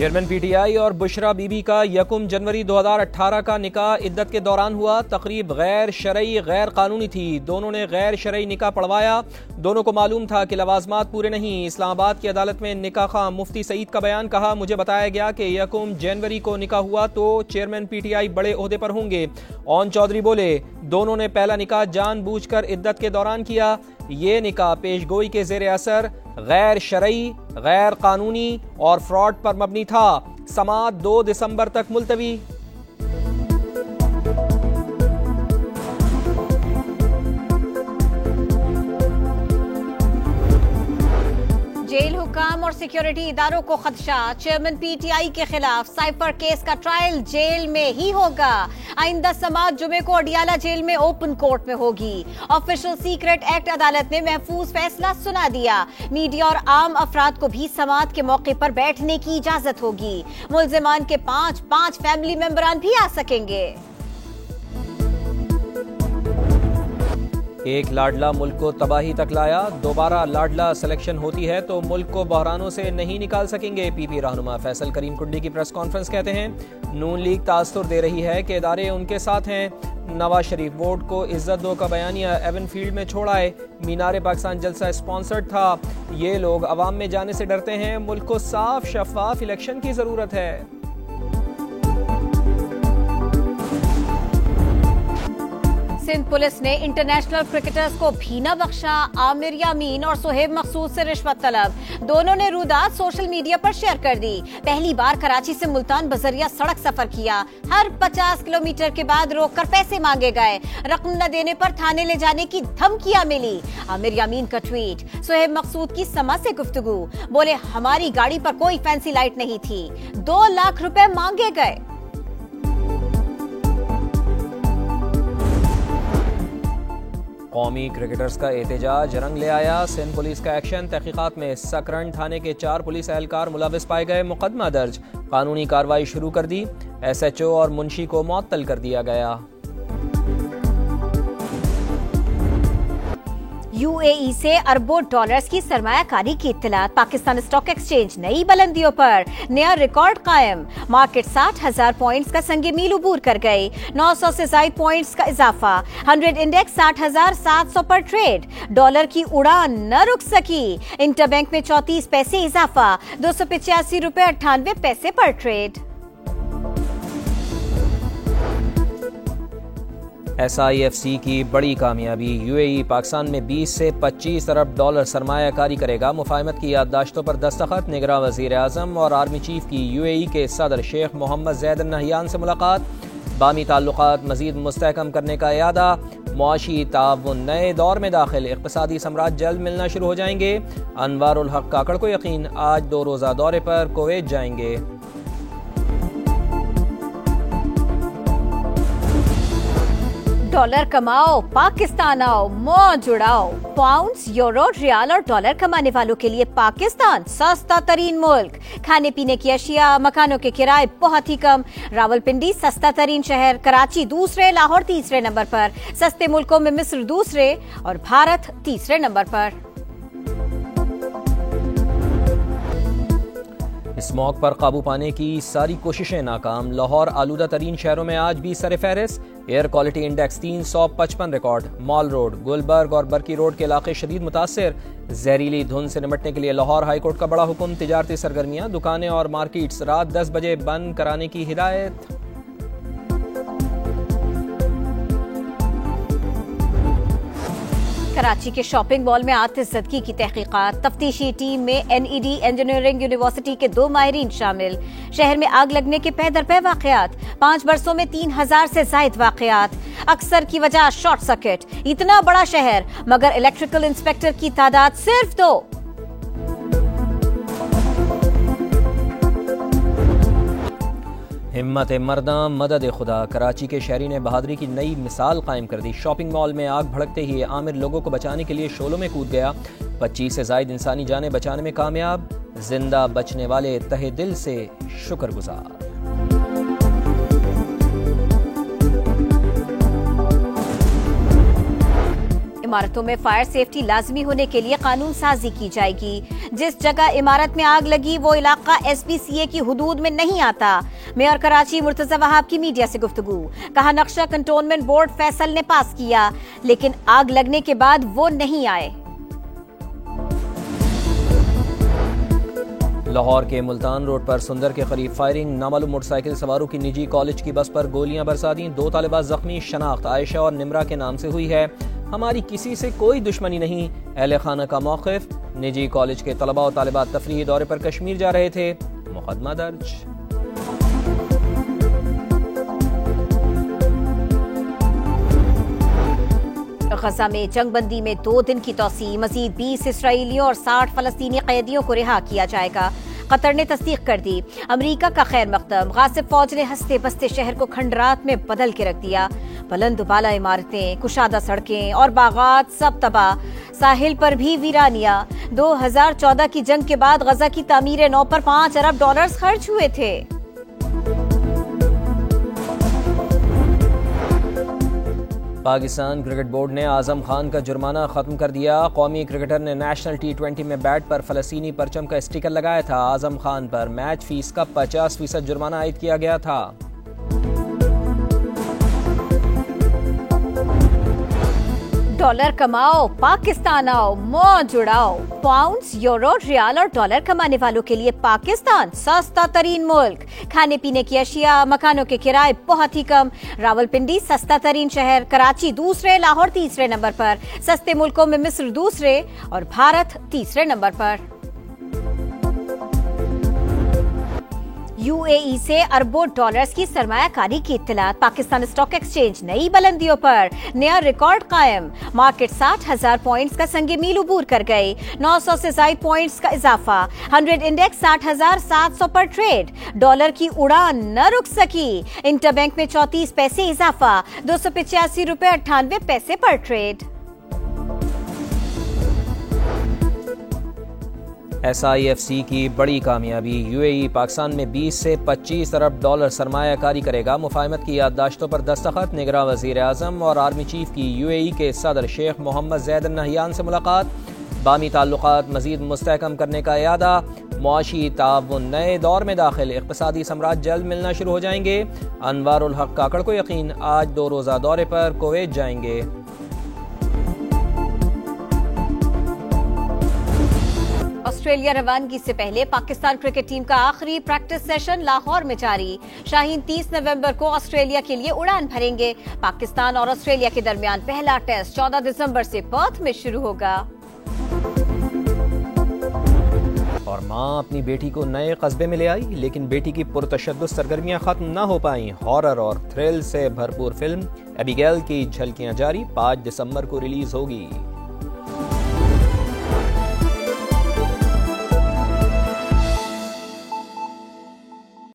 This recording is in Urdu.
چیئرمین پی ٹی آئی اور بشرا بی بی کا 1 جنوری 2018 کا نکاح عدت کے دوران ہوا. تقریب غیر شرعی غیر قانونی تھی. دونوں نے غیر شرعی نکاح پڑھوایا. دونوں کو معلوم تھا کہ لوازمات پورے نہیں. اسلام آباد کی عدالت میں نکاح خواہ مفتی سعید کا بیان. کہا مجھے بتایا گیا کہ 1 جنوری کو نکاح ہوا تو چیئرمین پی ٹی آئی بڑے عہدے پر ہوں گے. اون چودھری بولے دونوں نے پہلا نکاح جان بوجھ کر عدت کے دوران کیا. یہ نکاح پیش گوئی کے زیر اثر غیر شرعی غیر قانونی اور فراڈ پر مبنی تھا. سماعت 2 دسمبر تک ملتوی. جیل حکام اور سیکیورٹی اداروں کو خدشہ. چیئرمین پی ٹی آئی کے خلاف سائفر کیس کا ٹرائل جیل میں ہی ہوگا. آئندہ سماعت جمعے کو اڈیالہ جیل میں اوپن کورٹ میں ہوگی. آفیشل سیکرٹ ایکٹ عدالت نے محفوظ فیصلہ سنا دیا. میڈیا اور عام افراد کو بھی سماعت کے موقع پر بیٹھنے کی اجازت ہوگی. ملزمان کے 5 فیملی ممبران بھی آ سکیں گے. ایک لاڈلا ملک کو تباہی تک لایا. دوبارہ لاڈلا سلیکشن ہوتی ہے تو ملک کو بحرانوں سے نہیں نکال سکیں گے. پی پی رہنما فیصل کریم کنڈی کی پریس کانفرنس. کہتے ہیں نون لیگ تاثر دے رہی ہے کہ ادارے ان کے ساتھ ہیں. نواز شریف ووٹ کو عزت دو کا بیانیہ ایون فیلڈ میں چھوڑ آئے. مینار پاکستان جلسہ اسپانسرڈ تھا. یہ لوگ عوام میں جانے سے ڈرتے ہیں. ملک کو صاف شفاف الیکشن کی ضرورت ہے. سندھ پولیس نے انٹرنیشنل کرکٹرز کو بھی نہ بخشا. عامر یامین اور صہیب مقصود سے رشوت طلب. دونوں نے رودات سوشل میڈیا پر شیئر کر دی. پہلی بار کراچی سے ملتان بذریعہ سڑک سفر کیا. ہر 50 کلومیٹر کے بعد روک کر پیسے مانگے گئے. رقم نہ دینے پر تھانے لے جانے کی دھمکیاں ملی. عامر یامین کا ٹویٹ. صہیب مقصود کی سما سے گفتگو. بولے ہماری گاڑی پر کوئی فینسی لائٹ نہیں تھی. 2 لاکھ روپے مانگے گئے. قومی کرکٹرز کا احتجاج رنگ لے آیا. سندھ پولیس کا ایکشن. تحقیقات میں سکرن تھانے کے 4 پولیس اہلکار ملوث پائے گئے. مقدمہ درج. قانونی کارروائی شروع کر دی. ایس ایچ او اور منشی کو معطل کر دیا گیا. یو اے ای سے اربوں ڈالرز کی سرمایہ کاری کی اطلاعات. پاکستان اسٹاک ایکسچینج نئی بلندیوں پر. نیا ریکارڈ قائم. مارکیٹ 60,000 پوائنٹس کا سنگ میل عبور کر گئی. 900 سے زائد پوائنٹس کا اضافہ. 100 انڈیکس 60,700 پر ٹریڈ. ڈالر کی اڑان نہ رک سکی. انٹر بینک میں 34 پیسے اضافہ. 285 روپے 98 پیسے پر trade. S I F C کی بڑی کامیابی. یو اے ای پاکستان میں 20 سے 25 ارب ڈالر سرمایہ کاری کرے گا. مفاہمت کی یادداشتوں پر دستخط. نگراں وزیر اعظم اور آرمی چیف کی یو اے ای کے صدر شیخ محمد زید النہیان سے ملاقات. باہمی تعلقات مزید مستحکم کرنے کا اعادہ. معاشی تعاون نئے دور میں داخل. اقتصادی ثمرات جلد ملنا شروع ہو جائیں گے. انوار الحق کاکڑ کو یقین. آج 2 روزہ دورے پر کویت جائیں گے. ڈالر کماؤ پاکستان آؤ موج اڑاؤ. پاؤنڈز یورو ریال اور ڈالر کمانے والوں کے لیے پاکستان سستا ترین ملک. کھانے پینے کی اشیاء مکانوں کے کرائے بہت ہی کم. راولپنڈی سستا ترین شہر. کراچی دوسرے. لاہور تیسرے نمبر پر. سستے ملکوں میں مصر دوسرے اور بھارت تیسرے نمبر پر. اسموگ پر قابو پانے کی ساری کوششیں ناکام. لاہور آلودہ ترین شہروں میں آج بھی سر فہرست. Air quality index 355 record. Mall road Gulberg اور برکی روڈ کے علاقے شدید متاثر. زہریلی دھند سے نمٹنے کے لیے لاہور ہائی کورٹ کا بڑا حکم. تجارتی سرگرمیاں دکانیں اور مارکیٹس رات 10 بجے بند کرانے کی ہدایت. کراچی کے شاپنگ مال میں آتش زدگی کی تحقیقات. تفتیشی ٹیم میں N E D Engineering University کے 2 ماہرین شامل. شہر میں آگ لگنے کے پے در پے واقعات. 5 برسوں میں 3,000 سے زائد واقعات. اکثر کی وجہ شارٹ سرکٹ. اتنا بڑا شہر مگر الیکٹریکل انسپیکٹر کی تعداد صرف 2. ہمت مرداں مدد خدا. کراچی کے شہری نے بہادری کی نئی مثال قائم کر دی. شاپنگ مال میں آگ بھڑکتے ہی عامر لوگوں کو بچانے کے لیے شعلوں میں کود گیا. 25 سے زائد انسانی جانیں بچانے میں کامیاب. زندہ بچنے والے تہہ دل سے شکر گزار. عمارتوں میں فائر سیفٹی لازمی ہونے کے لیے قانون سازی کی جائے گی۔ جس جگہ عمارت میں آگ لگی وہ علاقہ SPCA کی حدود میں نہیں آتا۔ میئر کراچی مرتضی وہاب کی میڈیا سے گفتگو، کہا نقشہ کنٹونمنٹ بورڈ فیصل نے پاس کیا لیکن آگ لگنے کے بعد وہ نہیں آئے۔ لاہور کے ملتان روڈ پر سندر کے قریب فائرنگ، نامعلوم موٹر سائیکل سواروں کی نجی کالج کی بس پر گولیاں برسا دیں، 2 طالبات زخمی، شناخت عائشہ اور نمرہ کے نام سے ہوئی ہے۔ ہماری کسی سے کوئی دشمنی نہیں، اہل خانہ کا موقف، نجی کالج کے طلباء و طالبات تفریحی دورے پر کشمیر جا رہے تھے، مقدمہ درج۔ غزہ میں جنگ بندی میں 2 دن کی توسیع، مزید 20 اسرائیلیوں اور 60 فلسطینی قیدیوں کو رہا کیا جائے گا۔ قطر نے تصدیق کر دی، امریکہ کا خیر مقدم، غاصب فوج نے ہنستے بستے شہر کو کھنڈرات میں بدل کے رکھ دیا۔ بلند و بالا عمارتیں، کشادہ سڑکیں اور باغات سب تباہ، ساحل پر بھی ویرانیاں۔ 2014 کی جنگ کے بعد غزہ کی تعمیر نو پر $5 ارب خرچ ہوئے تھے۔ پاکستان کرکٹ بورڈ نے اعظم خان کا جرمانہ ختم کر دیا۔ قومی کرکٹر نے نیشنل T20 میں بیٹ پر فلسطینی پرچم کا اسٹیکر لگایا تھا۔ اعظم خان پر میچ فیس کا 50% جرمانہ عائد کیا گیا تھا۔ ڈالر کماؤ، پاکستان آؤ، موج اڑاؤ۔ پاؤنڈز، یورو، ریال اور ڈالر کمانے والوں کے لیے پاکستان سستا ترین ملک۔ کھانے پینے کی اشیاء، مکانوں کے کرائے بہت ہی کم۔ راولپنڈی سستا ترین شہر، کراچی دوسرے، لاہور تیسرے نمبر پر۔ سستے ملکوں میں مصر دوسرے اور بھارت تیسرے نمبر پر۔ UAE سے اربوں ڈالرز کی سرمایہ کاری کی اطلاعات، پاکستان اسٹاک ایکسچینج نئی بلندیوں پر، نیا ریکارڈ قائم، مارکیٹ 60,000 پوائنٹس کا سنگ میل عبور کر گئی، 900 سے زائد پوائنٹس کا اضافہ، 100 انڈیکس 60,700 پر ٹریڈ، ڈالر کی اڑان نہ رک سکی، انٹر بینک میں 34 پیسے اضافہ، 285 روپے 98 پیسے پر ٹریڈ۔ SIFC کی بڑی کامیابی، UAE پاکستان میں 20 سے 25 ارب ڈالر سرمایہ کاری کرے گا، مفاہمت کی یادداشتوں پر دستخط، نگراں وزیر اعظم اور آرمی چیف کی UAE کے صدر شیخ محمد زید النہیان سے ملاقات، باہمی تعلقات مزید مستحکم کرنے کا اعادہ، معاشی تعاون نئے دور میں داخل، اقتصادی ثمرات جلد ملنا شروع ہو جائیں گے، انوار الحق کاکڑ کو یقین آج 2 روزہ دورے پر کویت جائیں گے۔ آسٹریلیا روانگی سے پہلے پاکستان کرکٹ ٹیم کا آخری پریکٹس سیشن لاہور میں جاری، شاہین 30 نومبر کو آسٹریلیا کے لیے اڑان بھریں گے۔ پاکستان اور آسٹریلیا کے درمیان پہلا ٹیسٹ 14 دسمبر سے پرتھ میں شروع ہوگا۔ اور ماں اپنی بیٹی کو نئے قصبے میں لے آئی لیکن بیٹی کی پرتشدد سرگرمیاں ختم نہ ہو پائیں، ہارر اور تھرل سے بھرپور فلم ایبیگیل کی جھلکیاں جاری، 5 دسمبر کو ریلیز ہوگی۔